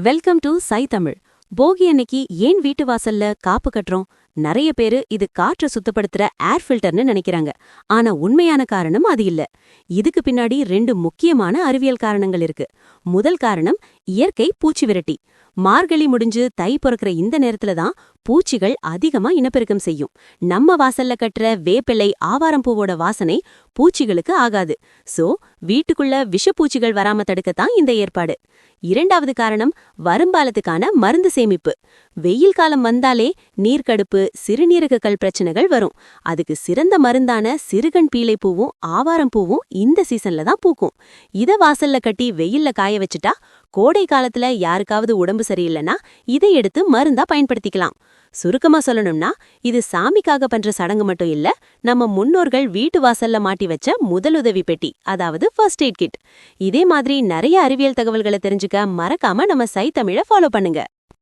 Welcome to சை தமிழ். போகி அன்னைக்கு ஏன் வீட்டு வாசல்ல காப்பு கட்டுறோம்? நிறைய பேரு இது காற்றை சுத்தப்படுத்துற ஏர் ஃபில்டர்னு நினைக்கிறாங்க. ஆனா உண்மையான காரணம் அது இல்ல. இதுக்கு பின்னாடி ரெண்டு முக்கியமான அறிவியல் காரணங்கள் இருக்கு. முதல் காரணம் இயற்கை பூச்சி விரட்டி. மார்கழி முடிஞ்சு தை பிறக்கிற இந்த நேரத்துல தான் பூச்சிகள் அதிகமா இனப்பெருக்கம் செய்யும். நம்ம வாசல்ல கட்டுற வேப்பிலை ஆவாரம் பூவோட வாசனை பூச்சிகளுக்கு ஆகாது. சோ வீட்டுக்குள்ள விஷப்பூச்சிகள் வராம தடுக்கத்தான் இந்த ஏற்பாடு. இரண்டாவது காரணம் வரும்பாலத்துக்கான மருந்து சேமிப்பு. வெயில் காலம் வந்தாலே நீர்க்கடுப்பு, சிறுநீரக கல் பிரச்சனைகள் வரும். அதுக்கு சிறந்த மருந்தான சிறுகண் பீளை பூவும் ஆவாரம் பூவும் இந்த சீசன்ல தான் பூக்கும். இத வாசல்ல கட்டி வெயில்ல காய வச்சுட்டா கோடை காலத்துல யாருக்காவது உடம்பு சரியில்லைன்னா இதை எடுத்து மருந்தா பயன்படுத்திக்கலாம். சுருக்கமா சொல்லணும்னா இது சாமிக்காக பண்ற சடங்கு மட்டும் இல்ல, நம்ம முன்னோர்கள் வீட்டு வாசல்ல மாட்டி வச்ச முதலுதவி பெட்டி, அதாவது ஃபர்ஸ்ட் எய்ட் கிட். இதே மாதிரி நிறைய அறிவியல் தகவல்களை தெரிஞ்சுக்க மறக்காம நம்ம சை தமிழை ஃபாலோ பண்ணுங்க.